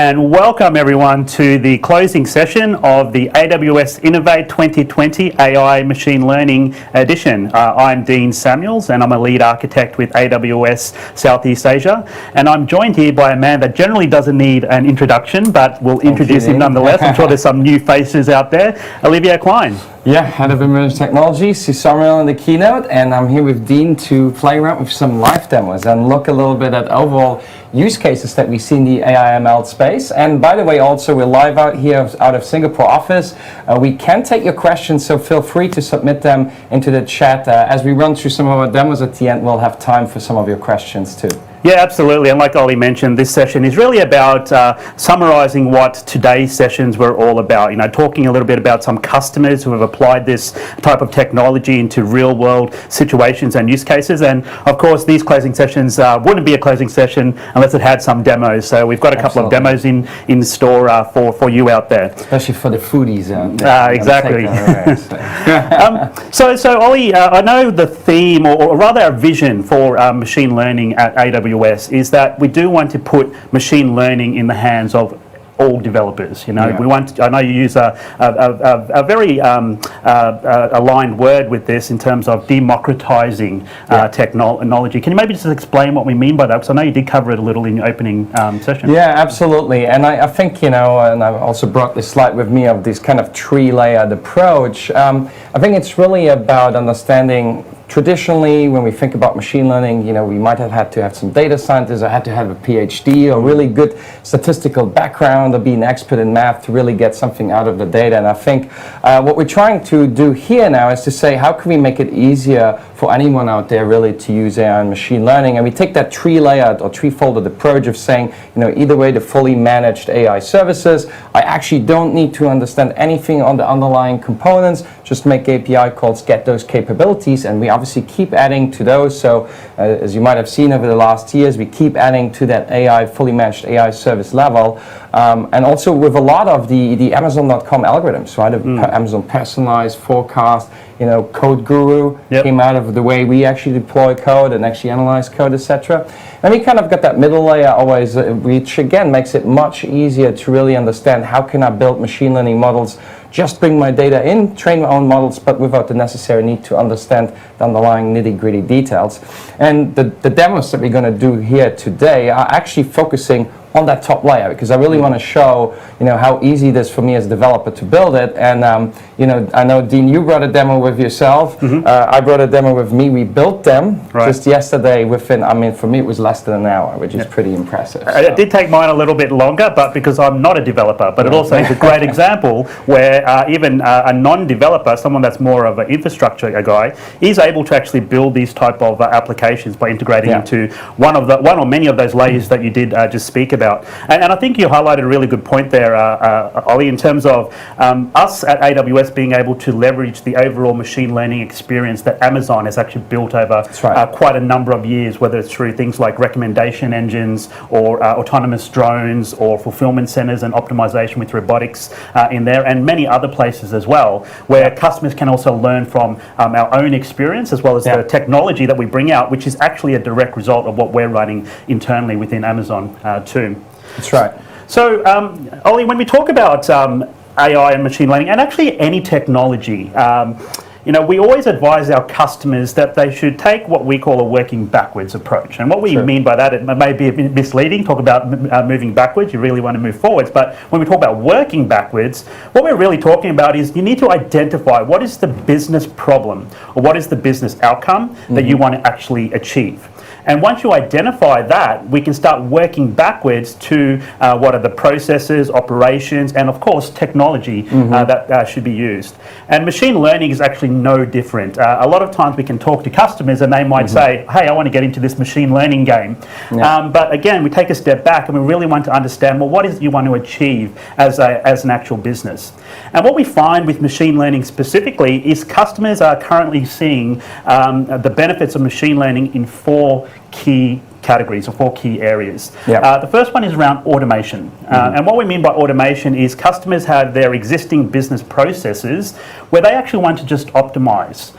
And welcome everyone to the closing session of the AWS Innovate 2020 AI Machine Learning Edition. I'm Dean Samuels and I'm a lead architect with AWS Southeast Asia. And I'm joined here by a man that generally doesn't need an introduction, but we'll introduce him nonetheless. I'm sure there's some new faces out there. Olivier Klein. Yeah, Head of Emerging Technologies, Samuel in the keynote, and I'm here with Dean to play around with some live demos and look a little bit at overall use cases that we see in the AI/ML space. And by the way, also we're live out here out of Singapore office. We can take your questions, so feel free to submit them into the chat. As we run through some of our demos at the end, we'll have time for some of your questions too. Yeah, absolutely. And like Ollie mentioned, this session is really about summarising what today's sessions were all about. You know, talking a little bit about some customers who have applied this type of technology into real-world situations and use cases. And of course, these closing sessions wouldn't be a closing session unless it had some demos. So we've got a couple of demos in store for you out there, especially for the foodies out there. Exactly. So Ollie, I know the theme, or rather our vision for machine learning at AWS is that we do want to put machine learning in the hands of all developers. You know, I know you use a very aligned word with this in terms of democratizing technology. Can you maybe just explain what we mean by that? Because I know you did cover it a little in your opening session. Yeah, absolutely. And I think, you know, and I've also brought this slide with me of this kind of tree-layered approach. I think it's really about understanding. Traditionally, when we think about machine learning, you know, we might have had to have some data scientists or had to have a PhD or really good statistical background or be an expert in math to really get something out of the data. And I think what we're trying to do here now is to say, how can we make it easier for anyone out there really to use AI and machine learning? And we take that tree-layered or tree-folded approach of saying, you know, either way, the fully managed AI services, I actually don't need to understand anything on the underlying components, just make API calls, get those capabilities, and we obviously keep adding to those. So as you might have seen over the last years, we keep adding to that AI, fully managed AI service level. And also with a lot of the Amazon.com algorithms, right? Amazon personalized forecast, you know, Code Guru came out of the way we actually deploy code and actually analyze code, etc. And we kind of got that middle layer always, which again makes it much easier to really understand how can I build machine learning models, just bring my data in, train my own models, but without the necessary need to understand the underlying nitty-gritty details. And the demos that we're going to do here today are actually focusing on that top layer, because I really want to show, you know, how easy it is for me as a developer to build it. And you know, I know Dean, you brought a demo with yourself. I brought a demo with me. We built them just yesterday within, I mean, for me it was less than an hour, which is pretty impressive. So. It did take mine a little bit longer, but because I'm not a developer, but it also is a great example where even a non-developer, someone that's more of an infrastructure guy, is able to actually build these type of applications by integrating into one or many of those layers that you did just speak about. And I think you highlighted a really good point there, Ollie, in terms of us at AWS being able to leverage the overall machine learning experience that Amazon has actually built over quite a number of years, whether it's through things like recommendation engines or autonomous drones or fulfillment centers and optimization with robotics in there, and many other places as well, where customers can also learn from our own experience as well as the technology that we bring out, which is actually a direct result of what we're running internally within Amazon too. That's right. So, Ollie, when we talk about AI and machine learning, and actually any technology, you know, we always advise our customers that they should take what we call a working backwards approach. And what we mean by that, it may be a bit misleading, talk about moving backwards, you really want to move forwards. But when we talk about working backwards, what we're really talking about is you need to identify what is the business problem or what is the business outcome that you want to actually achieve. And once you identify that, we can start working backwards to what are the processes, operations, and of course technology that should be used. And machine learning is actually no different. A lot of times we can talk to customers and they might say, hey, I want to get into this machine learning game. But again, we take a step back and we really want to understand, well, what is it you want to achieve as an actual business? And what we find with machine learning specifically is customers are currently seeing the benefits of machine learning in 4 key categories or 4 key areas. The first one is around automation. And what we mean by automation is customers have their existing business processes where they actually want to just optimize.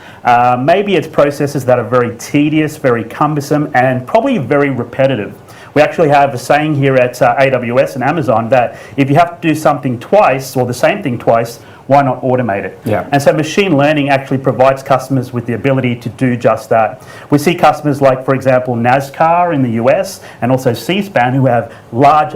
Maybe it's processes that are very tedious, very cumbersome, and probably very repetitive. We actually have a saying here at AWS and Amazon that if you have to do something twice or the same thing twice, why not automate it? Yeah. And so machine learning actually provides customers with the ability to do just that. We see customers like, for example, NASCAR in the US and also C-SPAN who have large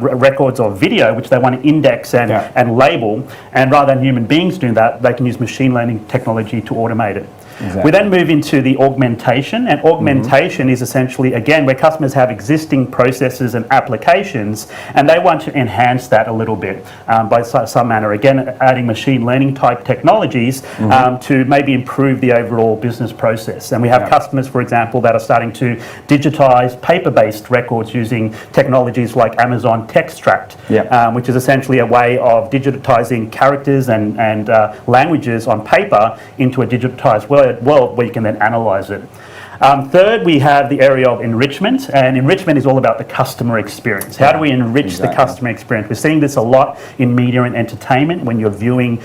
records of video which they want to index and label. And rather than human beings doing that, they can use machine learning technology to automate it. Exactly. We then move into the augmentation, and augmentation is essentially, again, where customers have existing processes and applications, and they want to enhance that a little bit by some manner. Again, adding machine learning type technologies to maybe improve the overall business process. And we have customers, for example, that are starting to digitize paper-based records using technologies like Amazon Textract, which is essentially a way of digitizing characters and languages on paper into a digitized world where you can then analyze it. Third, we have the area of enrichment, and enrichment is all about the customer experience. How do we enrich the customer experience? We're seeing this a lot in media and entertainment when you're viewing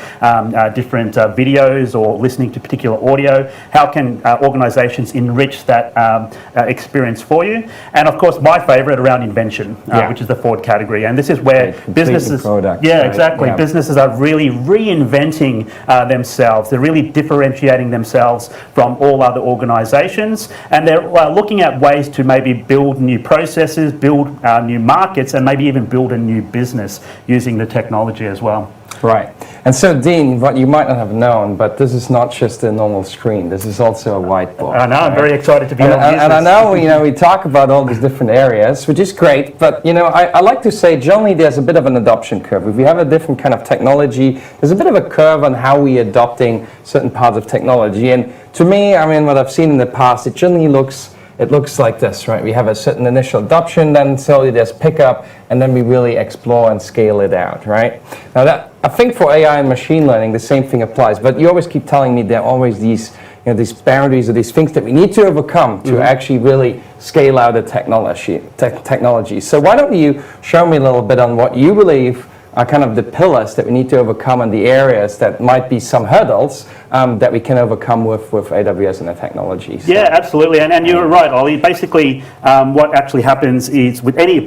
different videos or listening to particular audio. How can organizations enrich that experience for you? And of course, my favorite around invention, which is the fourth category. And this is where businesses, exactly. Businesses are really reinventing themselves. They're really differentiating themselves from all other organizations. And they're looking at ways to maybe build new processes, build new markets, and maybe even build a new business using the technology as well. Right. And so, Dean, what you might not have known, but this is not just a normal screen. This is also a whiteboard. I know. I'm very excited to be able to use this. And I know, we talk about all these different areas, which is great. But, I like to say, generally, there's a bit of an adoption curve. If we have a different kind of technology, there's a bit of a curve on how we're adopting certain parts of technology. And to me, what I've seen in the past, it generally looks like this, right? We have a certain initial adoption, then slowly there's pickup, and then we really explore and scale it out, right? Now, I think for AI and machine learning, the same thing applies. But you always keep telling me there are always these boundaries or these things that we need to overcome to actually really scale out the technology. So why don't you show me a little bit on what you believe are kind of the pillars that we need to overcome and the areas that might be some hurdles that we can overcome with AWS and the technologies. Yeah, absolutely. And you're right, Ollie. Basically, what actually happens is with any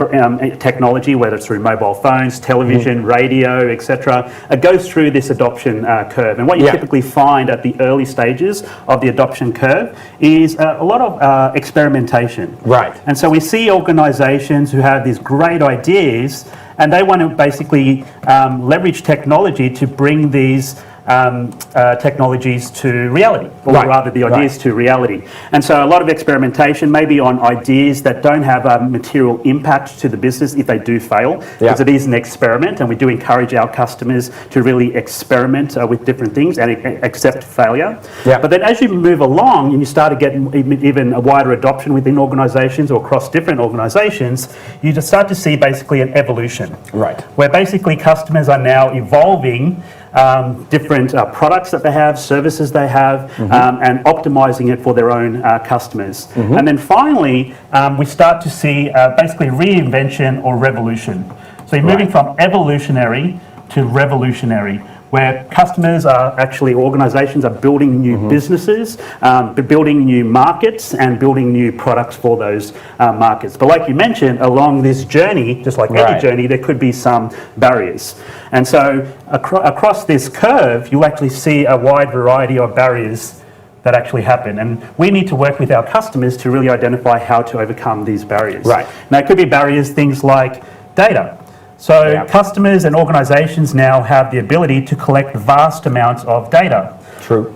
technology, whether it's through mobile phones, television, radio, etc., it goes through this adoption curve. And what you typically find at the early stages of the adoption curve is a lot of experimentation. Right. And so we see organizations who have these great ideas, and they want to basically leverage technology to bring these technologies to reality, or rather the ideas to reality. And so a lot of experimentation, maybe on ideas that don't have a material impact to the business if they do fail, because it is an experiment, and we do encourage our customers to really experiment with different things and accept failure. But then as you move along and you start to get even a wider adoption within organizations or across different organizations, you just start to see basically an evolution. Where basically customers are now evolving different products that they have, services they have, and optimizing it for their own customers. And then finally, we start to see basically reinvention or revolution. So you're moving from evolutionary to revolutionary, where customers are actually, organizations are building new businesses, building new markets, and building new products for those markets. But like you mentioned, along this journey, just like any journey, there could be some barriers. And so across this curve, you actually see a wide variety of barriers that actually happen. And we need to work with our customers to really identify how to overcome these barriers. Now, it could be barriers, things like data. So customers and organizations now have the ability to collect vast amounts of data.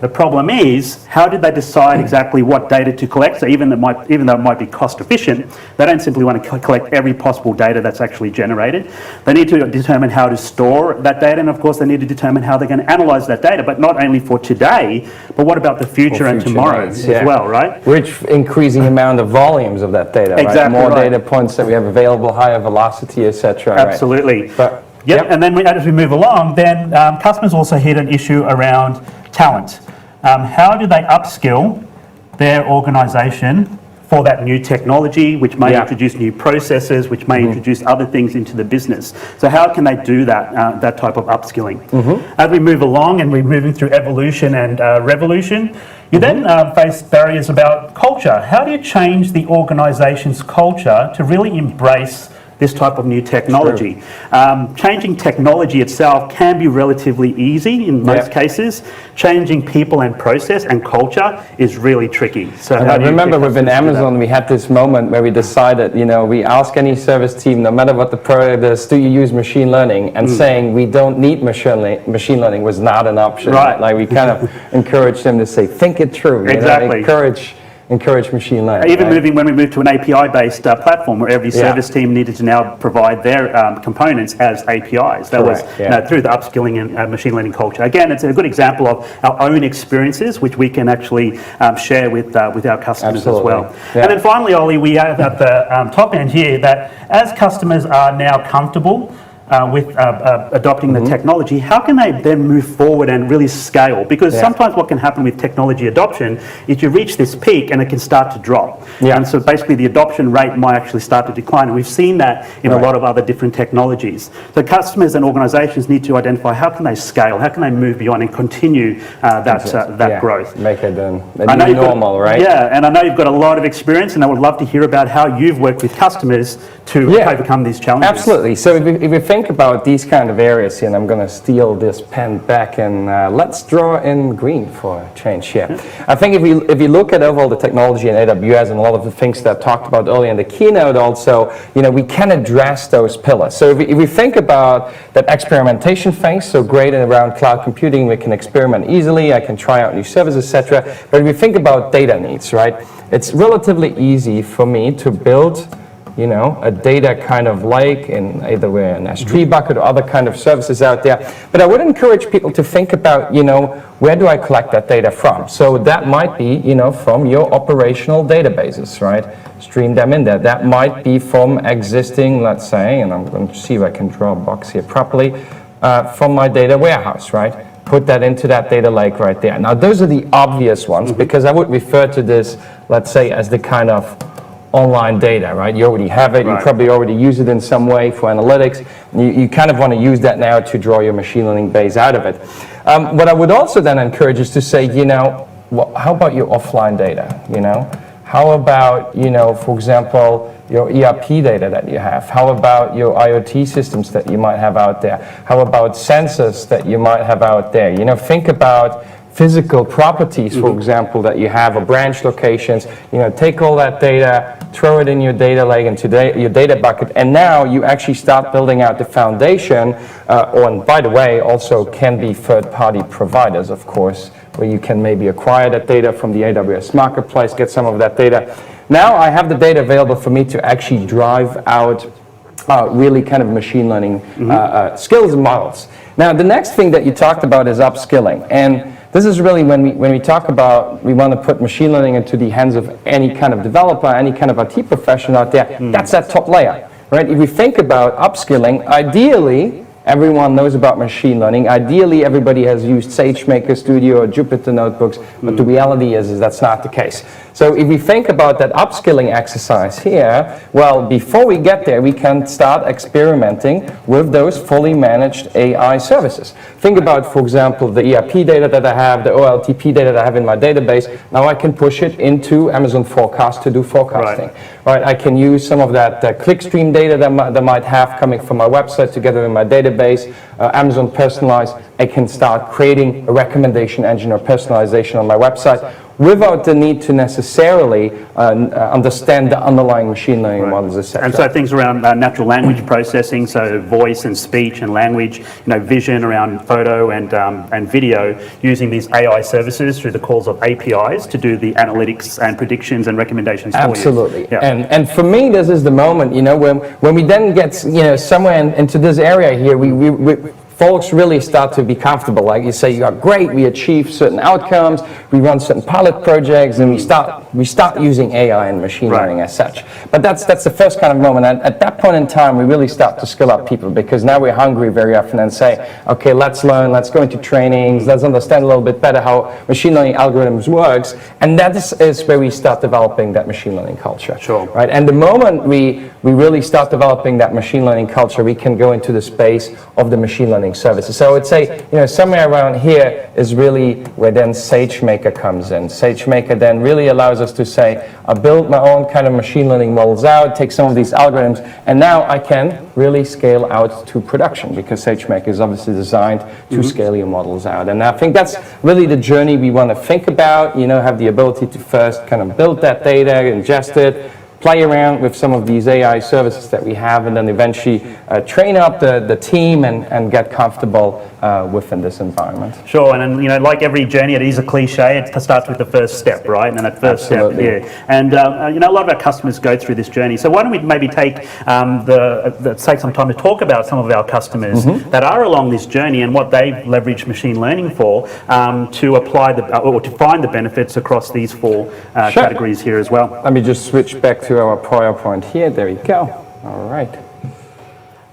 The problem is, how did they decide exactly what data to collect? So even though it might be cost efficient, they don't simply want to collect every possible data that's actually generated. They need to determine how to store that data, and of course they need to determine how they're going to analyze that data, but not only for today, but what about the future and tomorrow as well, right? Which increasing amount of volumes of that data, exactly More data points that we have available, higher velocity, etc. Absolutely. And then as we move along, then customers also hit an issue around talent. How do they upskill their organization for that new technology, which may Yeah. introduce new processes, which may introduce other things into the business. So how can they do that, that type of upskilling? As we move along and we're moving through evolution and revolution, you then face barriers about culture. How do you change the organisation's culture to really embrace this type of new technology? Changing technology itself can be relatively easy in most cases. Changing people and process and culture is really tricky. So I remember within Amazon we had this moment where we decided, you know, we ask any service team, no matter what the product is, do you use machine learning? And saying we don't need machine learning was not an option. Right. Like we kind of encouraged them to say, think it through. Exactly. You know, encourage machine learning. Even when we moved to an API-based platform where every service team needed to now provide their components as APIs. That was through the upskilling and machine learning culture. Again, it's a good example of our own experiences, which we can actually share with our customers as well. Yeah. And then finally, Ollie, we have at the top end here that as customers are now comfortable with adopting the technology, how can they then move forward and really scale? Because sometimes what can happen with technology adoption is you reach this peak and it can start to drop. And so basically the adoption rate might actually start to decline. And we've seen that in a lot of other different technologies. So customers and organisations need to identify how can they scale, how can they move beyond and continue that growth. Make it normal, right? Yeah, and I know you've got a lot of experience and I would love to hear about how you've worked with customers to overcome these challenges. Absolutely. So if we think about these kind of areas here, and I'm going to steal this pen back and let's draw in green for a change here. I think if you look at overall the technology in AWS and a lot of the things that I talked about earlier in the keynote also, you know, we can address those pillars. So if we think about that experimentation phase, so great around cloud computing, we can experiment easily, I can try out new services, etc. But if we think about data needs, right, it's relatively easy for me to build, you know, a data kind of lake in either an S3 bucket or other kind of services out there. But I would encourage people to think about, you know, where do I collect that data from? So that might be, you know, from your operational databases, right? Stream them in there. That might be from existing, let's say, and I'm going to see if I can draw a box here properly, from my data warehouse, right? Put that into that data lake right there. Now, those are the obvious ones because I would refer to this, let's say, as the kind of online data, right? You already have it, you probably already use it in some way for analytics. You kind of want to use that now to draw your machine learning base out of it. What I would also then encourage is to say, you know, how about your offline data, you know? How about, you know, for example, your ERP data that you have? How about your IoT systems that you might have out there? How about sensors that you might have out there? You know, think about physical properties, for example, that you have, or branch locations. You know, take all that data, throw it in your data lake, into your data bucket, and now you actually start building out the foundation. And by the way, also can be third-party providers, of course, where you can maybe acquire that data from the AWS marketplace, get some of that data. Now I have the data available for me to actually drive out really kind of machine learning skills and models. Now, the next thing that you talked about is upskilling. And this is really when we talk about we want to put machine learning into the hands of any kind of developer, any kind of IT professional out there, that's that top layer, right? If we think about upskilling, ideally, everyone knows about machine learning. Ideally, everybody has used SageMaker Studio or Jupyter Notebooks, but the reality is that's not the case. So if we think about that upskilling exercise here, well, before we get there, we can start experimenting with those fully managed AI services. Think about, for example, the ERP data that I have, the OLTP data that I have in my database. Now I can push it into Amazon Forecast to do forecasting. Right? I can use some of that clickstream data that might have coming from my website together in my database, Amazon Personalize. I can start creating a recommendation engine or personalization on my website without the need to necessarily understand the underlying machine learning models, etc. And so things around natural language processing, so voice and speech and language, you know, vision around photo and video, using these AI services through the calls of APIs to do the analytics and predictions and recommendations for you. Absolutely. Yeah. And for me, this is the moment, you know, when we then get, you know, somewhere into this area here, we folks really start to be comfortable. Like you say, you are great, we achieve certain outcomes, we run certain pilot projects, and we start we start using AI and machine learning as such. But that's the first kind of moment. And at that point in time, we really start to skill up people, because now we're hungry very often and say, okay, let's learn, let's go into trainings, let's understand a little bit better how machine learning algorithms works. And that is where we start developing that machine learning culture. Sure. Right? And the moment we really start developing that machine learning culture, we can go into the space of the machine learning services. So I would say, somewhere around here is really where then SageMaker comes in. SageMaker then really allows us to say, I build my own kind of machine learning models out, take some of these algorithms, and now I can really scale out to production, because SageMaker is obviously designed to scale your models out. And I think that's really the journey we want to think about, have the ability to first kind of build that data, ingest it, play around with some of these AI services that we have, and then eventually train up the team and get comfortable within this environment. Sure, and then, like every journey, it is a cliche. It starts with the first step, right? And that first step, And a lot of our customers go through this journey. So why don't we maybe take take some time to talk about some of our customers that are along this journey and what they leverage machine learning for to apply or to find the benefits across these four categories here as well. Let me just switch back to our PowerPoint here. There we go. All right.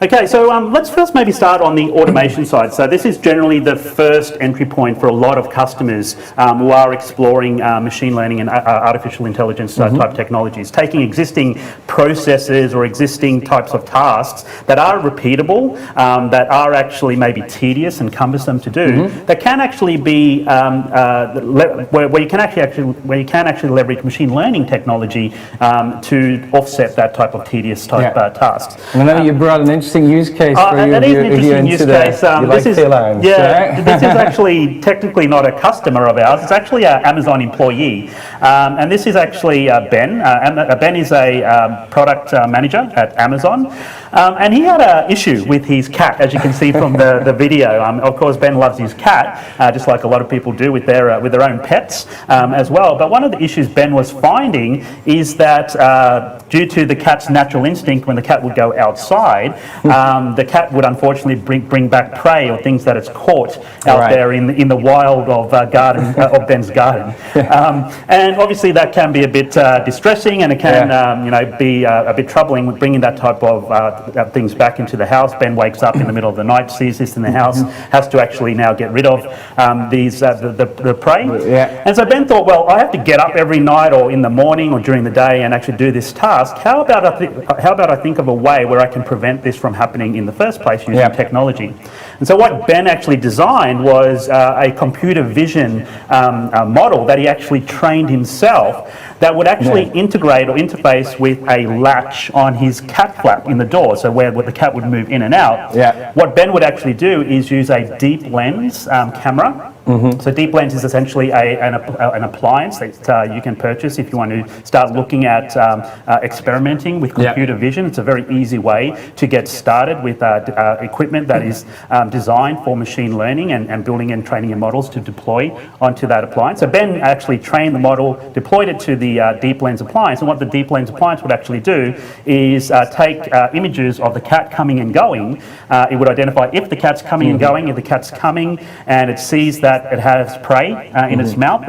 Okay, so let's first maybe start on the automation side. So this is generally the first entry point for a lot of customers who are exploring machine learning and artificial intelligence type technologies, taking existing processes or existing types of tasks that are repeatable, that are actually maybe tedious and cumbersome to do, that can actually be where you can actually leverage machine learning technology to offset that type of tedious type tasks. And I know you brought an interesting use case for you. That is an interesting use case. This is actually technically not a customer of ours. It's actually an Amazon employee, and this is actually Ben. Ben is a product manager at Amazon, and he had an issue with his cat, as you can see from the video. Of course, Ben loves his cat, just like a lot of people do with their own pets as well. But one of the issues Ben was finding is that due to the cat's natural instinct, when the cat would go outside, the cat would unfortunately bring back prey or things that it's caught out there in the wild of Ben's garden. And obviously that can be a bit distressing, and it can be a bit troubling with bringing that type of things back into the house. Ben wakes up in the middle of the night, sees this in the house, has to actually now get rid of the prey. And so Ben thought, well, I have to get up every night or in the morning or during the day and actually do this task. How about I think of a way where I can prevent this from happening in the first place using technology? And so what Ben actually designed was a computer vision model that he actually trained himself that would actually integrate or interface with a latch on his cat flap in the door, so where the cat would move in and out. What Ben would actually do is use a deep lens camera. So deep lens is essentially an appliance that you can purchase if you want to start looking at experimenting with computer vision. It's a very easy way to get started with equipment that is designed for machine learning and building and training your models to deploy onto that appliance. So Ben actually trained the model, deployed it to the deep lens appliance, and what the deep lens appliance would actually do is take images of the cat coming and going. It would identify if the cat's coming and going, if the cat's coming and it sees that it has prey in its mouth,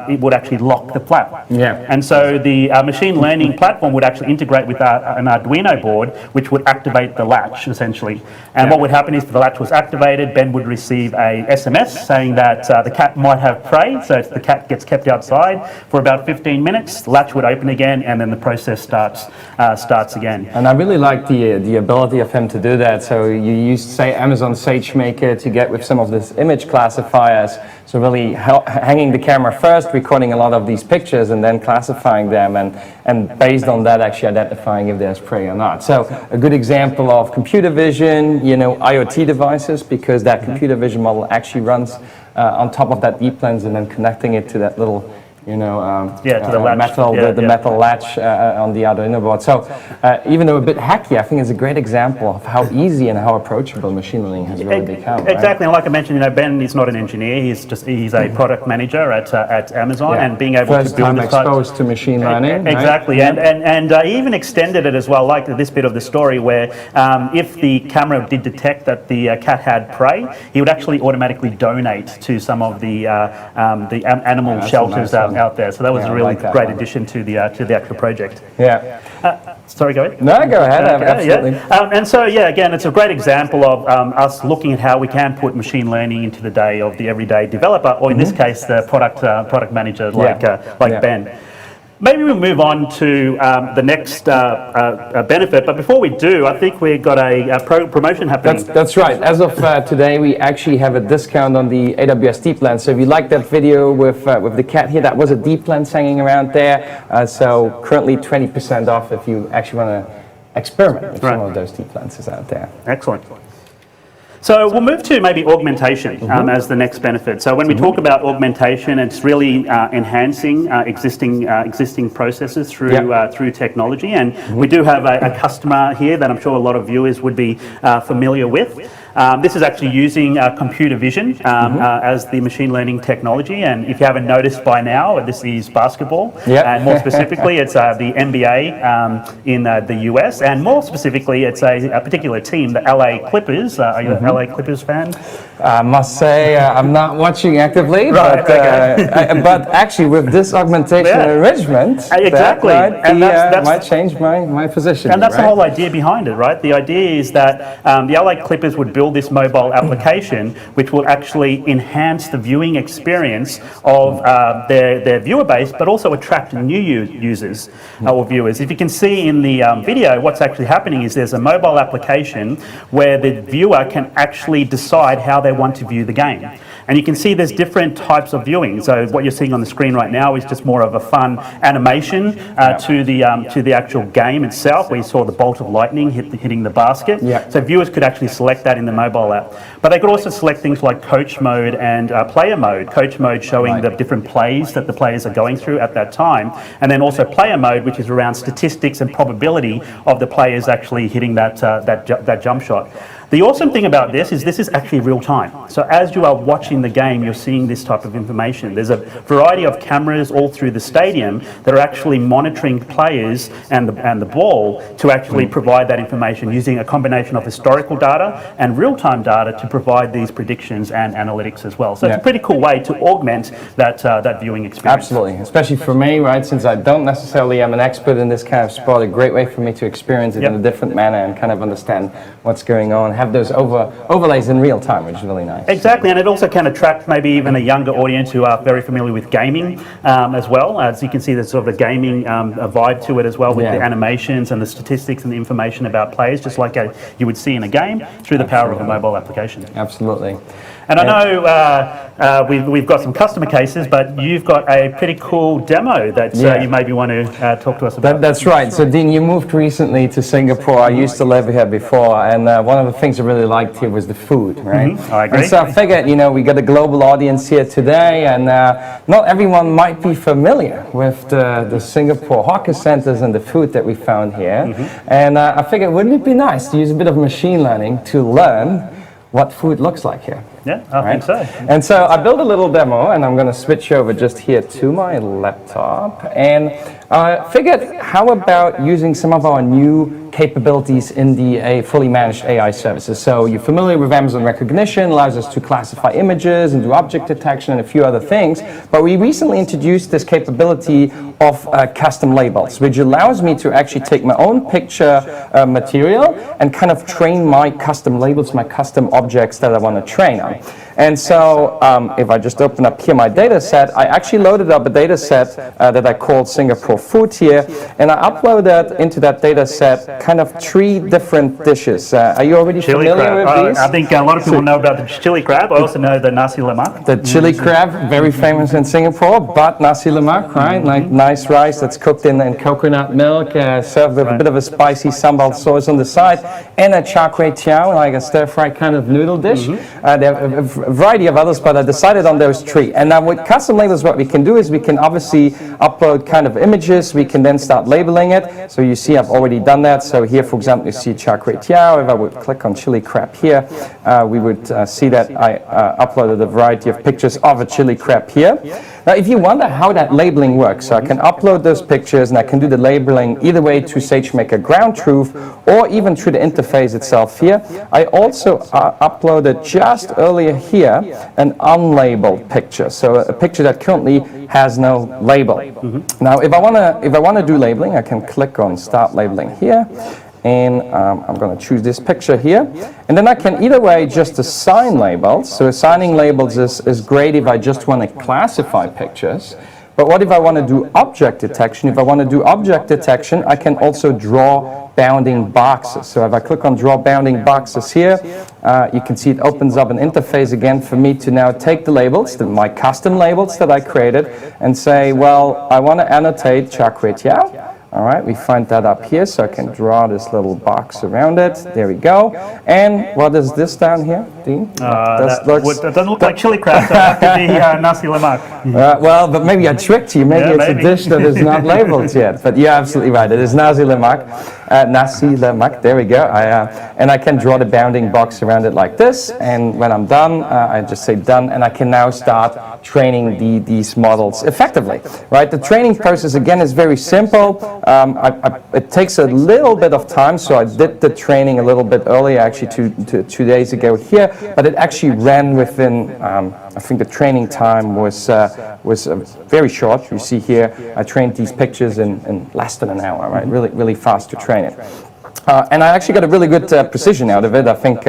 it would actually lock the flap. And so the machine learning platform would actually integrate with an Arduino board, which would activate the latch essentially. And what would happen is if the latch was activated, Ben would receive a SMS saying that the cat might have prey. So if the cat gets kept outside for about 15 minutes, the latch would open again, and then the process starts again. And I really like the ability of him to do that. So you used, say, Amazon SageMaker to get with some of these image classifiers. So really hanging the camera first, recording a lot of these pictures, and then classifying them, and based on that actually identifying if there's prey or not. So a good example of computer vision, IoT devices, because that computer vision model actually runs on top of that deep lens and then connecting it to that little to the latch. Metal latch on the Arduino board. So even though a bit hacky, I think it's a great example of how easy and how approachable machine learning has really become. Exactly, and like I mentioned, Ben is not an engineer. He's a product manager at Amazon, and being able to build this exposed to machine learning. Exactly, and he even extended it as well, like this bit of the story where if the camera did detect that the cat had prey, he would actually automatically donate to some of the animal shelters out there. So that was a really like that great one. addition to the actual project. Yeah. Sorry, go ahead. No, go ahead. Absolutely. Yeah. And so, yeah, again, it's a great example of us looking at how we can put machine learning into the day of the everyday developer, or in this case, the product manager like Ben. Maybe we'll move on to the next benefit, but before we do, I think we've got a promotion happening. That's right. As of today, we actually have a discount on the AWS Deep Lens. So if you like that video with the cat here, that was a Deep Lens hanging around there. So currently 20% off if you actually want to experiment with some of those Deep Lenses out there. Excellent. So we'll move to maybe augmentation as the next benefit. So when we talk about augmentation, it's really enhancing existing processes through technology. And we do have a customer here that I'm sure a lot of viewers would be familiar with. This is actually using computer vision as the machine learning technology. And if you haven't noticed by now, this is basketball. And more specifically, it's the NBA in the US. And more specifically, it's a particular team, the LA Clippers. Are you an LA Clippers fan? I must say I'm not watching actively, but actually with this augmentation enrichment, exactly, that might change my position. And that's the whole idea behind it, right? The idea is that the LA Clippers would build this mobile application which will actually enhance the viewing experience of their viewer base, but also attract new users or viewers. If you can see in the video, what's actually happening is there's a mobile application where the viewer can actually decide how they want to view the game. And you can see there's different types of viewing. So what you're seeing on the screen right now is just more of a fun animation to the actual game itself, where you saw the bolt of lightning hitting the basket. So viewers could actually select that in the mobile app. But they could also select things like coach mode and player mode. Coach mode showing the different plays that the players are going through at that time. And then also player mode, which is around statistics and probability of the players actually hitting that jump shot. The awesome thing about this is actually real time. So as you are watching the game, you're seeing this type of information. There's a variety of cameras all through the stadium that are actually monitoring players and the ball to actually provide that information using a combination of historical data and real-time data to provide these predictions and analytics as well. So it's a pretty cool way to augment that viewing experience. Absolutely, especially for me, right? Since I don't necessarily am an expert in this kind of sport, a great way for me to experience it in a different manner and kind of understand what's going on. Have those overlays in real time, which is really nice. Exactly, and it also can attract maybe even a younger audience who are very familiar with gaming as well. As you can see, there's sort of a gaming vibe to it as well, with the animations and the statistics and the information about players, just like you would see in a game through the power of a mobile application. Absolutely. And I know we've got some customer cases, but you've got a pretty cool demo that you maybe want to talk to us about. That's right. So Dean, you moved recently to Singapore. I used to live here before, and one of the things I really liked here was the food, right? I agree. And so I figured, we got a global audience here today, and not everyone might be familiar with the Singapore hawker centers and the food that we found here. And I figured, wouldn't it be nice to use a bit of machine learning to learn what food looks like here? Yeah, I think so. And so I built a little demo, and I'm going to switch over just here to my laptop. And I figured, how about using some of our new capabilities in the fully managed AI services? So you're familiar with Amazon Recognition, allows us to classify images and do object detection and a few other things. But we recently introduced this capability of custom labels, which allows me to actually take my own picture material and kind of train my custom labels, my custom objects that I want to train on. And so if I just open up here my data set, I actually loaded up a data set that I called Singapore Food here, and I uploaded into that data set kind of 3 different dishes. Are you already familiar with these? I think a lot of people know about the chili crab. I also know the nasi lemak. The chili crab, very famous in Singapore, but nasi lemak, right? Like nice rice that's cooked in coconut milk, served with a bit of a spicy sambal sauce on the side, and a char kway teow, like a stir-fried kind of noodle dish. There are a variety of others, but I decided on those 3. And now with custom labels, what we can do is we can obviously upload kind of images. We can then start labeling it. So you see I've already done that. So here, for example, you see char kway teow. If I would click on chili crab here, we would see that I uploaded a variety of pictures of a chili crab here. Now, if you wonder how that labeling works, so I can can upload those pictures and I can do the labeling either way to SageMaker Ground Truth or even through the interface itself here. I also uploaded just earlier here an unlabeled picture, so a picture that currently has no label. Now, if I want to do labeling, I can click on Start Labeling here. And I'm going to choose this picture here. And then I can either way just assign labels. So assigning labels is great if I just want to classify pictures. But what if I want to do object detection? If I want to do object detection, I can also draw bounding boxes. So if I click on Draw Bounding Boxes here, you can see it opens up an interface again for me to now take the labels, my custom labels that I created, and say, well, I want to annotate cσρчяιgντ. All right, we find that up here, so I can draw this little box around it. There we go. And what is this down here, Dean? That doesn't look like chili crab, so that could be nasi lemak. Well, but maybe I tricked you. Maybe it's a dish that is not labeled yet. But you're absolutely right. It is nasi lemak. There we go. And I can draw the bounding box around it like this. And when I'm done, I just say done, and I can now start training these models effectively. Right? The training process again is very simple. It takes a little bit of time, so I did the training a little bit earlier, actually 2 days ago here, but it actually ran within, I think the training time was very short. You see here, I trained these pictures in less than an hour, right? Really fast to train it. And I actually got a really good precision out of it, I think,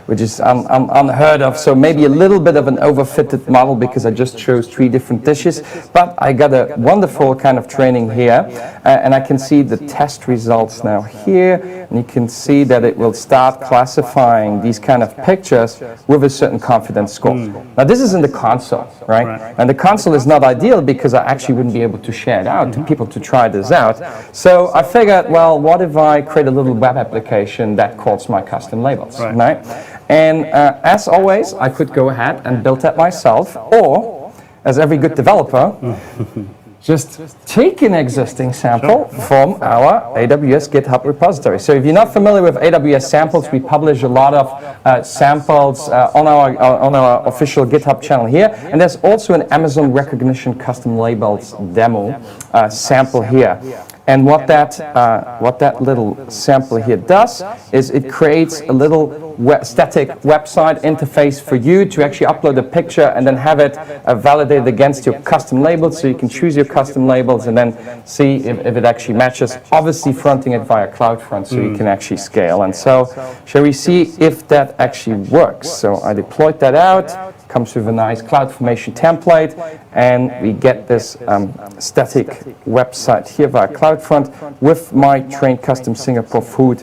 which is unheard of. So maybe a little bit of an overfitted model because I just chose 3 different dishes. But I got a wonderful kind of training here. And I can see the test results now here. And you can see that it will start classifying these kind of pictures with a certain confidence score. Now this is in the console, right? And the console is not ideal because I actually wouldn't be able to share it out to people to try this out. So I figured, well, what if I create a little web application that calls my custom labels, right? And as always, I could go ahead and build that myself, or as every good developer, just take an existing sample from our AWS GitHub repository. So if you're not familiar with AWS samples, we publish a lot of samples on our official GitHub channel here. And there's also an Amazon Recognition Custom Labels demo sample here. And what that little sample here does is it creates a little static website interface for you to actually upload a picture and then have it validated against your custom labels, so you can choose your custom labels and then see if it actually matches, obviously fronting it via CloudFront so you can actually scale. And so shall we see if that actually works? So I deployed that out, comes with a nice CloudFormation template, and we get this static website here via CloudFront with my trained custom Singapore food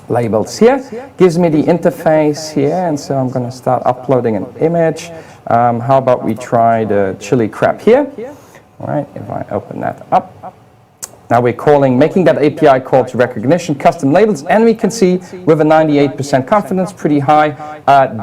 labels here. Gives me the interface here, and so I'm going to start uploading an image. How about we try the chili crab here? All right, if I open that up. Now we're making that API call to recognition custom labels, and we can see with a 98% confidence, pretty high,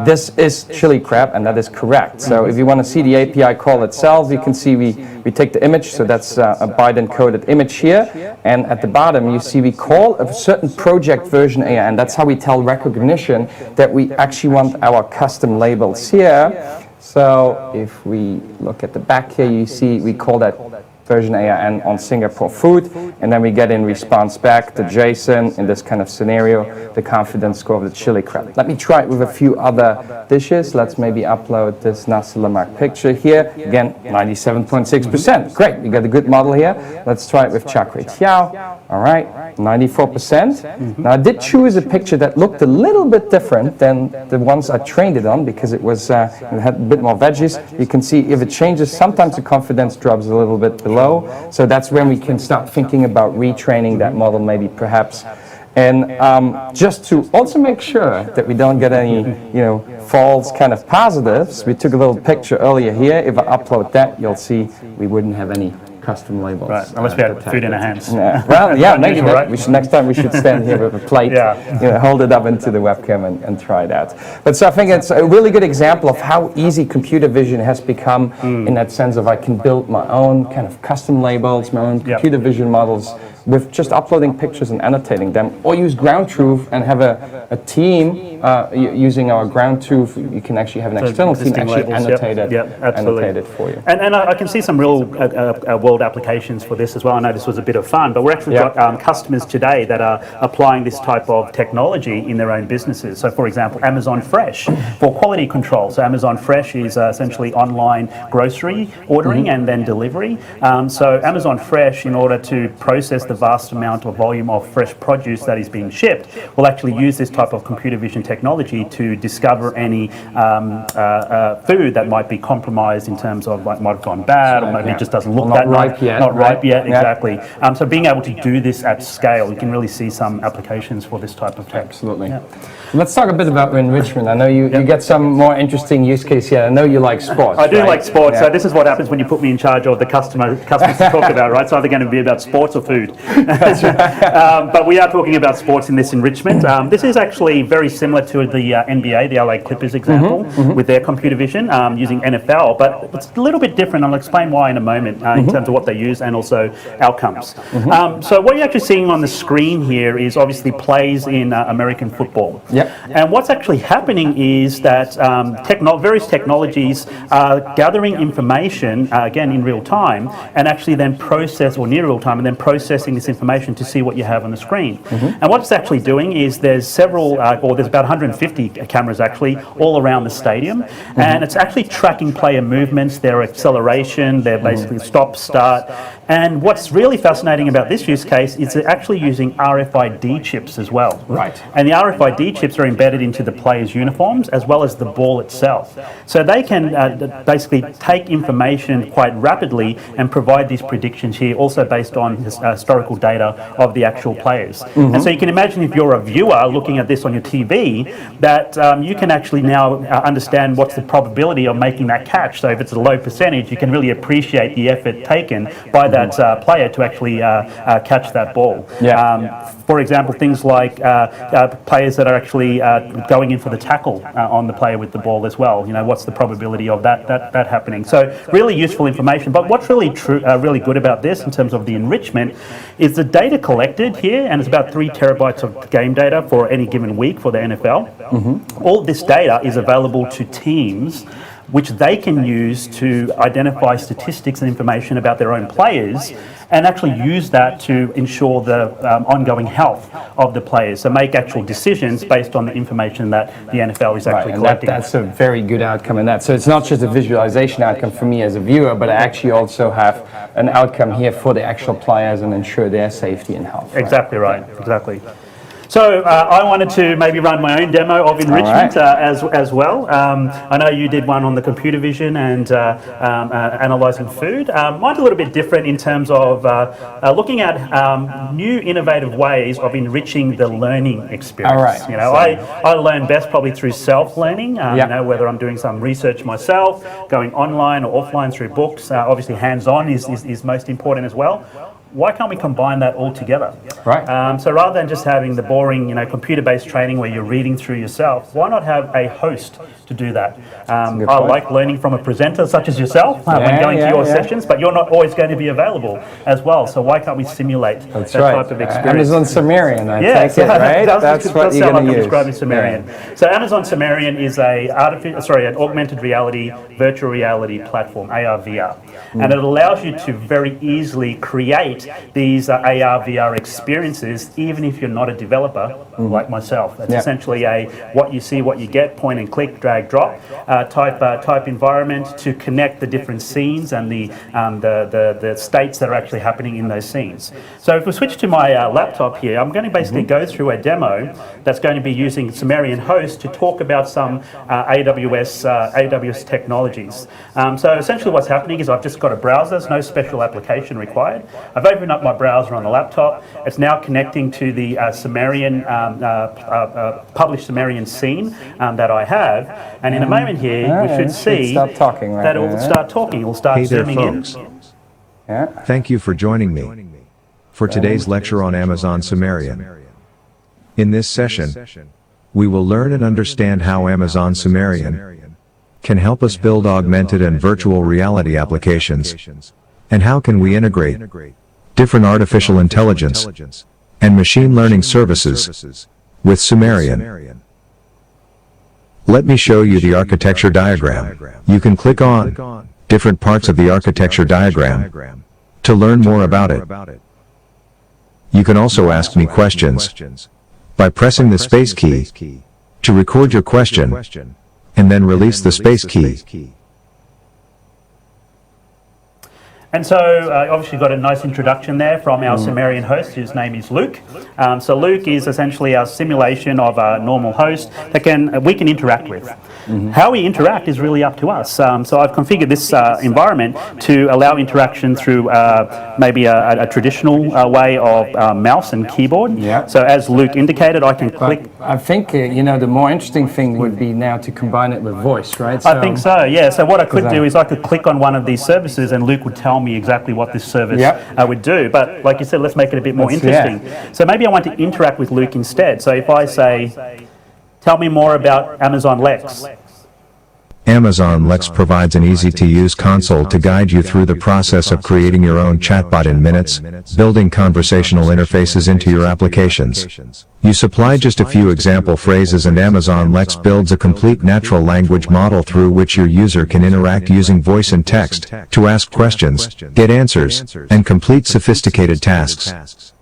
this is chili crab, and that is correct. So if you want to see the API call itself, you can see we take the image, so that's a byte encoded image here, and at the bottom you see we call a certain project version AI, and that's how we tell recognition that we actually want our custom labels here. So if we look at the back here, you see we call that version AIN on Singapore food, and then we get in response back the JSON in this kind of scenario, the confidence score of the chili crab. Let me try it with a few other dishes. Let's maybe upload this nasi lemak picture here. Again, 97.6%. Great, we got a good model here. Let's try it with cσρчяιgντ. All right, 94%. Now I did choose a picture that looked a little bit different than the ones I trained it on because it was it had a bit more veggies. You can see if it changes, sometimes the confidence drops a little bit below. So that's when we can start thinking about retraining that model, maybe perhaps. And just to also make sure that we don't get any, false kind of positives, we took a little picture earlier here. If I upload that, you'll see we wouldn't have any custom labels. Right, unless we had food in our hands. Yeah. Well, yeah, maybe right? next time we should stand here with a plate, hold it up into the webcam and try it out. But so I think it's a really good example of how easy computer vision has become in that sense of I can build my own kind of custom labels, my own computer vision models with just uploading pictures and annotating them, or use ground truth and have a team using our ground truth. You can actually have an external team actually annotate it for you. And I can see some real world applications for this as well. I know this was a bit of fun, but we're actually got customers today that are applying this type of technology in their own businesses. So, for example, Amazon Fresh for quality control. So Amazon Fresh is essentially online grocery ordering and then delivery. So Amazon Fresh, in order to process the vast amount of volume of fresh produce that is being shipped, will actually use this type of computer vision technology to discover any food that might be compromised in terms of might have gone bad, or maybe it just doesn't look that ripe yet. Not ripe yet, exactly. So being able to do this at scale, you can really see some applications for this type of tech. Absolutely. Let's talk a bit about enrichment. I know you get some more interesting use case here. I know you like sports. I do like sports. So this is what happens when you put me in charge of the customers to talk about, right? It's either going to be about sports or food. But we are talking about sports in this enrichment. This is actually very similar to the NBA, the LA Clippers example, with their computer vision using NFL, but it's a little bit different. I'll explain why in a moment in terms of what they use and also outcomes. So what you're actually seeing on the screen here is obviously plays in American football. And what's actually happening is that various technologies are gathering information, again in real time, and actually then process, or near real time, and then processing this information to see what you have on the screen. And what it's actually doing is there's several, or there's about 150 cameras actually all around the stadium, and it's actually tracking player movements, their acceleration, their basically stop, start. And what's really fascinating about this use case is they're actually using RFID chips as well. Right. And the RFID chips are embedded into the players' uniforms as well as the ball itself. So they can basically take information quite rapidly and provide these predictions here, also based on historical data of the actual players. And so you can imagine if you're a viewer looking at this on your TV, that you can actually now understand what's the probability of making that catch. So if it's a low percentage, you can really appreciate the effort taken by that player to actually catch that ball. For example, things like players that are actually going in for the tackle on the player with the ball as well. You know, what's the probability of that happening? So really useful information. But what's really really good about this in terms of the enrichment is the data collected here, and it's about 3 terabytes of game data for any given week for the NFL. All this data is available to teams, which they can use to identify statistics and information about their own players, and actually use that to ensure the ongoing health of the players. So make actual decisions based on the information that the NFL is actually collecting. That's a very good outcome in that. So it's not just a visualization outcome for me as a viewer, but I actually also have an outcome here for the actual players and ensure their safety and health. Exactly right. Exactly. So I wanted to maybe run my own demo of enrichment as well. I know you did one on the computer vision and analysing food. Mine's a little bit different in terms of looking at new innovative ways of enriching the learning experience. You know, I learn best probably through self-learning, you know, whether I'm doing some research myself, going online or offline through books. Obviously hands-on is most important as well. Why can't we combine that all together? So rather than just having the boring, you know, computer-based training where you're reading through yourself, why not have a host to do that? I like learning from a presenter such as yourself when going to your sessions, but you're not always going to be available as well. So why can't we simulate that type of experience? Amazon Sumerian, I take it, right? That's what you're going to use. Describing Sumerian. So Amazon Sumerian is an augmented reality, virtual reality platform, AR/VR. And it allows you to very easily create these AR/VR experiences, even if you're not a developer like myself. It's essentially a what you see, what you get, point and click, drag, drop type environment to connect the different scenes and the states that are actually happening in those scenes. So if we switch to my laptop here, I'm going to basically go through a demo that's going to be using Sumerian Host to talk about some AWS technologies. So essentially what's happening is I've just got a browser, there's no special application required. I've opened up my browser on the laptop. It's now connecting to the Sumerian, published Sumerian scene that I have. And in a moment here, we should see that it will start talking. It will start zooming in. Thank you for joining me for today's lecture on Amazon Sumerian. In this session, we will learn and understand how Amazon Sumerian can help us build augmented and virtual reality applications, and how can we integrate different artificial intelligence, and machine learning services with Sumerian. Let me show you the architecture diagram. You can click on different parts of the architecture diagram to learn more about it. You can also ask me questions by pressing the space key to record your question and then release the space key. And so, obviously got a nice introduction there from our Sumerian host, whose name is Luke. So Luke is essentially our simulation of a normal host that we can interact with. How we interact is really up to us. So I've configured this environment to allow interaction through maybe a traditional way of mouse and keyboard. Yeah. So as Luke indicated, I can click. I think, the more interesting thing would be now to combine it with voice, right? I think so, yeah. So what I could do is I could click on one of these services and Luke would tell me exactly what this service would do. But like you said, let's make it a bit more interesting. So maybe I want to interact with Luke instead. So if I say, tell me more about Amazon Lex. Amazon Lex provides an easy-to-use console to guide you through the process of creating your own chatbot in minutes, building conversational interfaces into your applications. You supply just a few example phrases and Amazon Lex builds a complete natural language model through which your user can interact using voice and text to ask questions, get answers, and complete sophisticated tasks.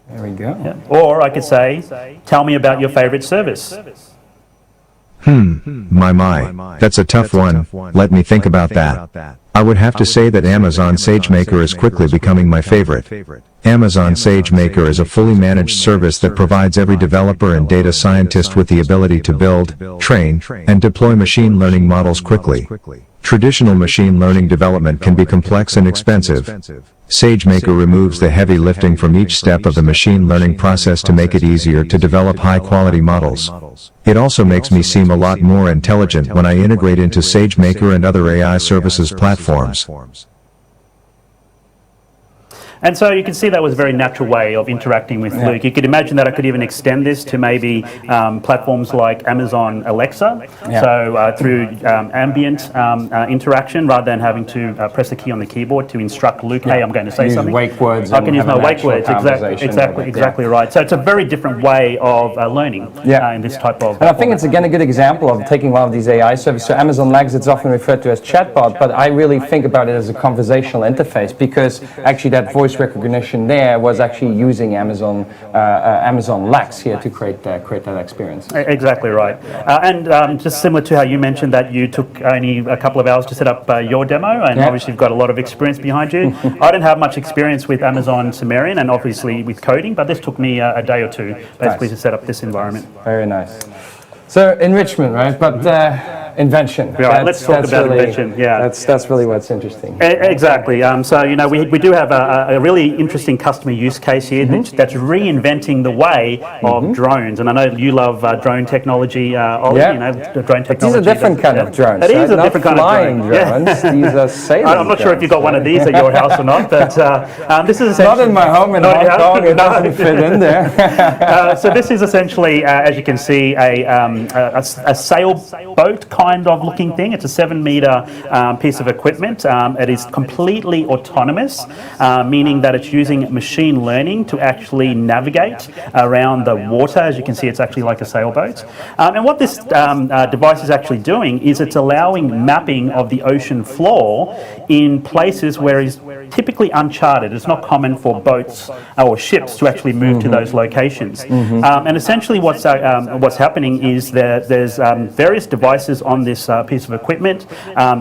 There we go. Yeah. Or I could say, tell me about your favorite service. My, that's a tough one. Let me think about that. I would have to say that Amazon SageMaker is quickly becoming my favorite. Amazon SageMaker is a fully managed service that provides every developer and data scientist with the ability to build, train, and deploy machine learning models quickly. Traditional machine learning development can be complex and expensive. SageMaker removes the heavy lifting from each step of the machine learning process to make it easier to develop high-quality models. It also makes me seem a lot more intelligent when I integrate into SageMaker and other AI services platforms. And so you can see that was a very natural way of interacting with Luke. You could imagine that I could even extend this to maybe platforms like Amazon Alexa, so through ambient interaction rather than having to press the key on the keyboard to instruct Luke, hey, I'm going to say something. Wake words. I can use my wake words, exactly right. So it's a very different way of learning in this type of... And I think it's again a good example of taking one of these AI services. So Amazon Lex, it's often referred to as chatbot, but I really think about it as a conversational interface because actually that voice recognition there was actually using Amazon Lex here to create that experience. Exactly right. And just similar to how you mentioned that you took only a couple of hours to set up your demo, and obviously you've got a lot of experience behind you. I don't have much experience with Amazon Sumerian and obviously with coding, but this took me a day or two basically to set up this environment. Very nice. So enrichment, right? But invention. Right, let's talk about invention. Yeah, that's really what's interesting. Exactly. So we do have a really interesting customer use case here that's reinventing the way of drones. And I know you love drone technology, Ollie. The drone technology. These are different kind of drones. It is a different kind of drone. Drones. These are sailing I'm not sure if you've got one of these at your house or not, but this is not in my home in Hong Kong. It doesn't fit in there. So this is essentially, as you can see, a sailboat kind of looking thing. It's a 7-meter piece of equipment. It is completely autonomous, meaning that it's using machine learning to actually navigate around the water. As you can see, it's actually like a sailboat. And what this device is actually doing is it's allowing mapping of the ocean floor in places where it's typically uncharted. It's not common for boats or ships to actually move to those locations. And essentially what's happening is that there's various devices on this piece of equipment.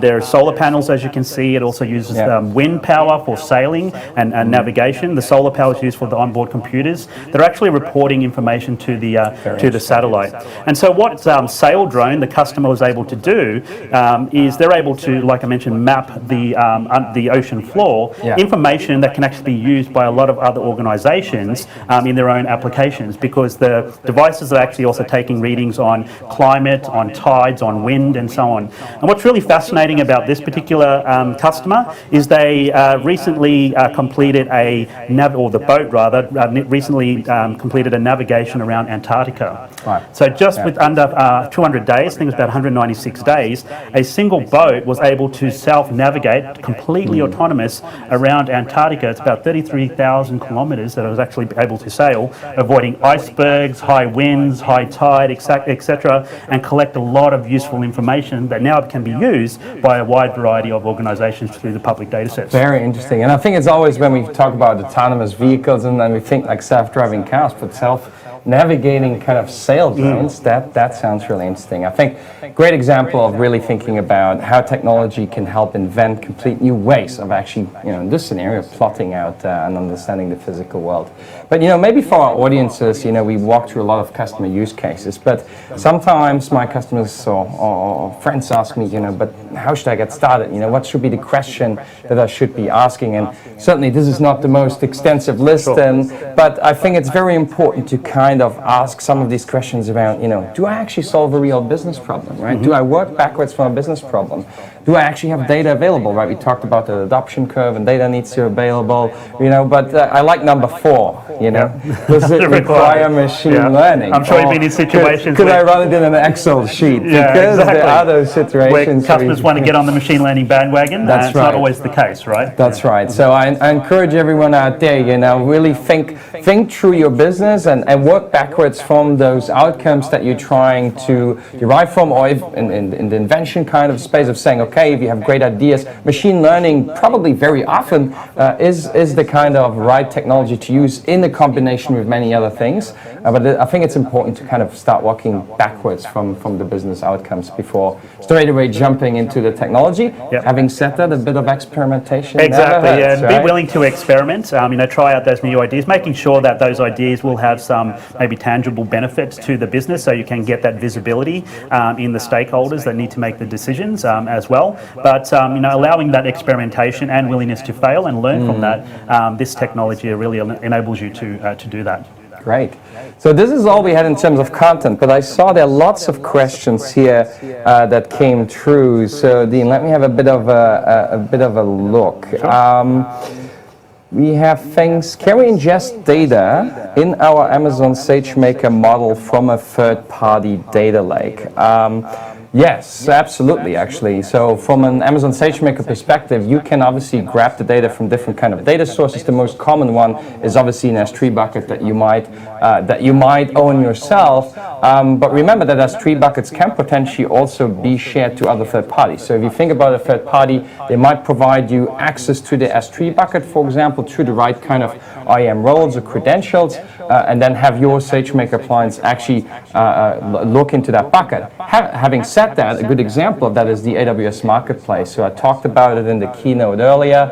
There are solar panels, as you can see. It also uses wind power for sailing and navigation. The solar power is used for the onboard computers. They're actually reporting information to the satellite. And so what Sail Drone, the customer, was able to do is they're able to, like I mentioned, map the ocean floor, information that can actually be used by a lot of other organisations in their own applications, because the devices are actually also taking readings on climate, on tides, on wind, wind and so on. And what's really fascinating about this particular customer is they recently completed recently completed a navigation around Antarctica. Right. So just with under 200 days, I think it was about 196 days, a single boat was able to self-navigate, completely autonomous, around Antarctica. It's about 33,000 kilometres that it was actually able to sail, avoiding icebergs, high winds, high tide, etc., and collect a lot of useful information that now can be used by a wide variety of organisations through the public data sets. Very interesting. And I think it's always when we talk about autonomous vehicles and then we think like self-driving cars, but self-navigating kind of sail drones, that sounds really interesting. I think great example of really thinking about how technology can help invent complete new ways of actually, in this scenario, plotting out and understanding the physical world. But, maybe for our audiences, we walk through a lot of customer use cases, but sometimes my customers or friends ask me, but how should I get started? What should be the question that I should be asking? And certainly this is not the most extensive list, but I think it's very important to kind of ask some of these questions around, do I actually solve a real business problem, right? Do I work backwards from a business problem? Do I actually have data available, right? We talked about the adoption curve and data needs to be available, but I like number 4, Does it require machine learning? I'm sure you've been in situations Could I run it in an Excel sheet? Because there are those situations where customers want to get on the machine learning bandwagon. That's it's right. not always the case, right? That's right. So I encourage everyone out there, really think through your business and work backwards from those outcomes that you're trying to derive from, or if in the invention kind of space of saying, okay, if you have great ideas, machine learning probably very often is the kind of right technology to use in a combination with many other things. But I think it's important to kind of start walking backwards from the business outcomes before straight away jumping into the technology. Yep. Having said that, a bit of experimentation. Exactly, hurts, and right? be willing to experiment, try out those new ideas, making sure that those ideas will have some maybe tangible benefits to the business so you can get that visibility in the stakeholders that need to make the decisions as well. But, allowing that experimentation and willingness to fail and learn from that, this technology really enables you to do that. Great. So this is all we had in terms of content, but I saw there are lots of questions here that came through. So Dean, let me have a bit of a look. Sure. We have things. Can we ingest data in our Amazon SageMaker model from a third-party data lake? Yes, absolutely, actually. So from an Amazon SageMaker perspective, you can obviously grab the data from different kind of data sources. The most common one is obviously an S3 bucket that you might own yourself. But remember that S3 buckets can potentially also be shared to other third parties. So if you think about a third party, they might provide you access to the S3 bucket, for example, through the right kind of IAM roles or credentials, and then have your SageMaker appliance actually look into that bucket. Having said that, a good example of that is the AWS Marketplace. So I talked about it in the keynote earlier.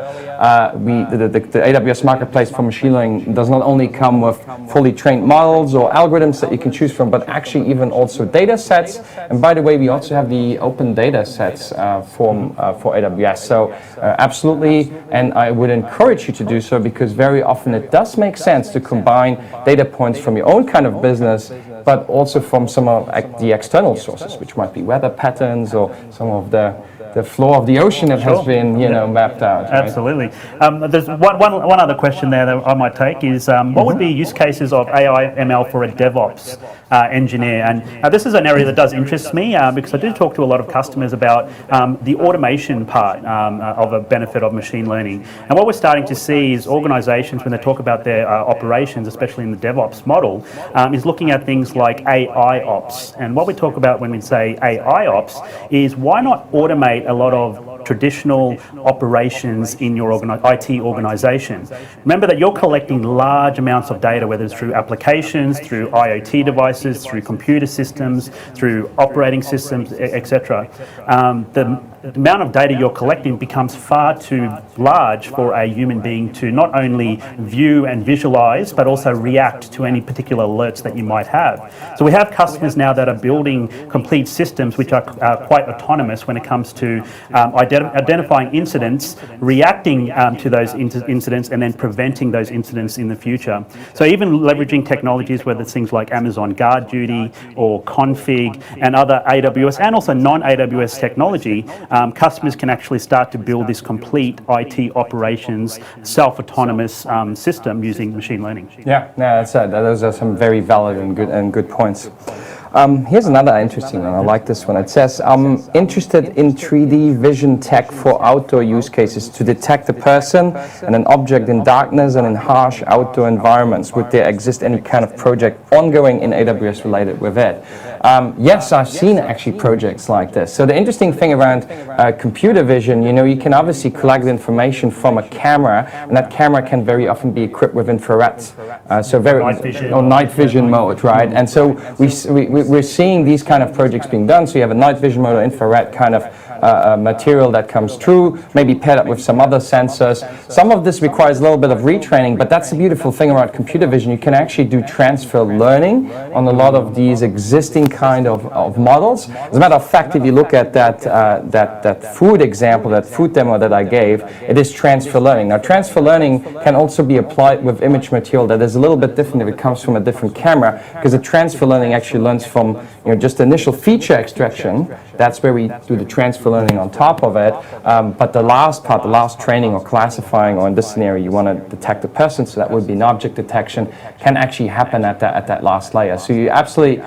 The AWS Marketplace for machine learning does not only come with fully trained models or algorithms that you can choose from, but actually even also data sets. And by the way, we also have the open data sets for AWS. So absolutely, and I would encourage you to do so because very often it does make sense to combine data points from your own kind of business, but also from some of the external sources, which might be weather patterns or some of the floor of the ocean that has been, mapped out. Right? Absolutely. There's one other question there that I might take is what would be use cases of AI ML for a DevOps engineer? And this is an area that does interest me because I do talk to a lot of customers about the automation part of a benefit of machine learning. And what we're starting to see is organizations, when they talk about their operations, especially in the DevOps model, is looking at things like AI ops. And what we talk about when we say AI ops is why not automate a lot of traditional operations in your IT organization. Remember that you're collecting large amounts of data, whether it's through applications, through IoT devices, through computer systems, through operating systems, etc. amount of data you're collecting becomes far too large for a human being to not only view and visualize, but also react to any particular alerts that you might have. So we have customers now that are building complete systems which are quite autonomous when it comes to identifying incidents, reacting to those incidents, and then preventing those incidents in the future. So even leveraging technologies, whether it's things like Amazon Guard Duty or Config and other AWS and also non-AWS technology, customers can actually start to build this complete IT operations self-autonomous system using machine learning. Yeah, those are some very valid and good points. Here's another interesting one. I like this one. It says, I'm interested in 3D vision tech for outdoor use cases to detect a person and an object in darkness and in harsh outdoor environments. Would there exist any kind of project ongoing in AWS related with it? Yes, I've seen actually projects like this. So the interesting thing around computer vision, you can obviously collect information from a camera, and that camera can very often be equipped with infrareds. So night vision mode, right? And so we're seeing these kind of projects being done. So you have a night vision mode or infrared kind of material that comes through, maybe paired up with some other sensors. Some of this requires a little bit of retraining, but that's the beautiful thing about computer vision. You can actually do transfer learning on a lot of these existing kind of models. As a matter of fact, if you look at that food example, that food demo that I gave, it is transfer learning. Now, transfer learning can also be applied with image material that is a little bit different if it comes from a different camera, because the transfer learning actually learns from just initial feature extraction. That's where we do the transfer learning on top of it. But the last part, the last training or classifying, or in this scenario, you want to detect a person, so that would be an object detection, can actually happen at that last layer. So you absolutely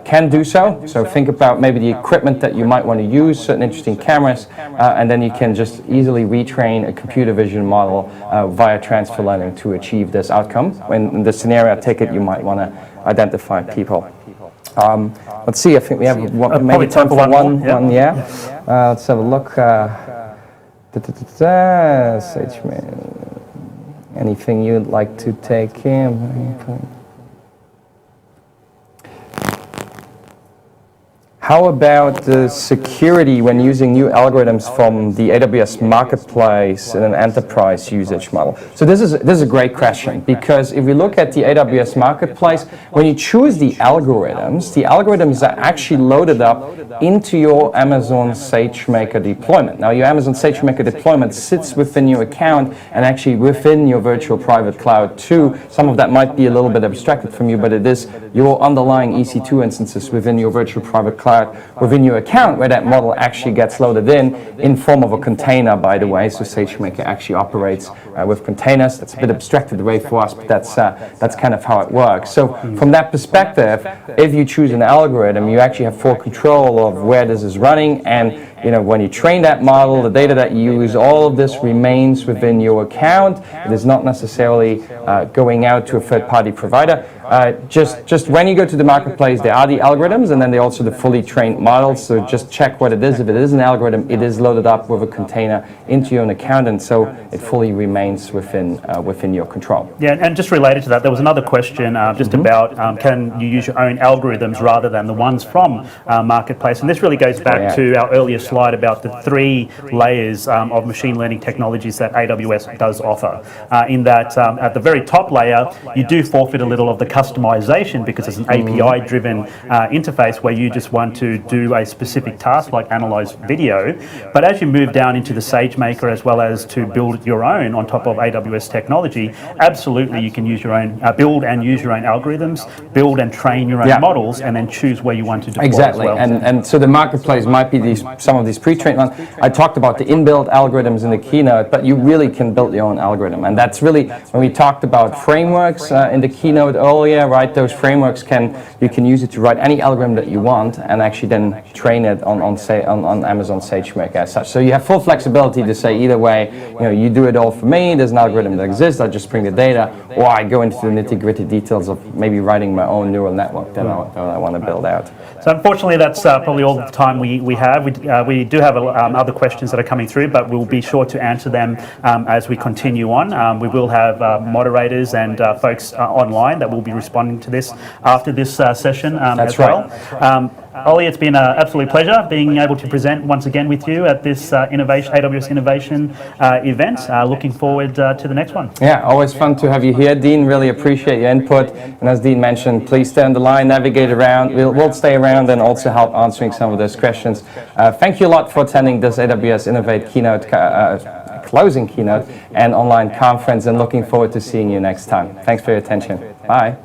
can do so. So think about maybe the equipment that you might want to use, certain interesting cameras, and then you can just easily retrain a computer vision model via transfer learning to achieve this outcome. In the scenario, I take it you might want to identify people. Let's see, I think we have maybe time for one. Let's have a look. Anything you'd like to take in? How about the security when using new algorithms from the AWS marketplace in an enterprise usage model? So this is a great question, because if we look at the AWS marketplace, when you choose the algorithms are actually loaded up into your Amazon SageMaker deployment. Now, your Amazon SageMaker deployment sits within your account and actually within your virtual private cloud too. Some of that might be a little bit abstracted from you, but it is your underlying EC2 instances within your virtual private cloud within your account where that model actually gets loaded in form of a container, by the way. So SageMaker actually operates with containers. That's a bit abstracted away for us, but that's kind of how it works. So from that perspective, if you choose an algorithm, you actually have full control of where this is running, and when you train that model, the data that you use, all of this remains within your account. It is not necessarily going out to a third-party provider. Just when you go to the marketplace, there are the algorithms, and then there are also the fully trained models. So just check what it is. If it is an algorithm, it is loaded up with a container into your own account, and so it fully remains within your control. Yeah, and just related to that, there was another question just about can you use your own algorithms rather than the ones from marketplace? And this really goes back to our earlier slide about the 3 layers of machine learning technologies that AWS does offer. In that at the very top layer, you do forfeit a little of the customization, because it's an API-driven interface where you just want to do a specific task like analyze video. But as you move down into the SageMaker, as well as to build your own on top of AWS technology, absolutely you can use your own, build and use your own algorithms, build and train your own models, and then choose where you want to deploy exactly. as well. And so the marketplace might be some of these pre-trained ones. I talked about the inbuilt algorithms in the keynote, but you really can build your own algorithm. And that's really, when we talked about frameworks in the keynote earlier, right? Those frameworks you can use it to write any algorithm that you want, and actually then train it on Amazon SageMaker as such. So you have full flexibility to say either way, you do it all for me, there's an algorithm that exists, I just bring the data, or I go into the nitty-gritty details of maybe writing my own neural network that I want to build out. So unfortunately, that's probably all the time we have. We do have other questions that are coming through, but we'll be sure to answer them as we continue on. We will have moderators and folks online that will be responding to this after this session That's as well. Ollie, it's been an absolute pleasure being able to present once again with you at this AWS Innovation event. Looking forward to the next one. Yeah, always fun to have you here, Dean. Really appreciate your input. And as Dean mentioned, please stay on the line, navigate around. We'll stay around and also help answering some of those questions. Thank you a lot for attending this AWS Innovate keynote, closing keynote and online conference, and looking forward to seeing you next time. Thanks for your attention. Bye.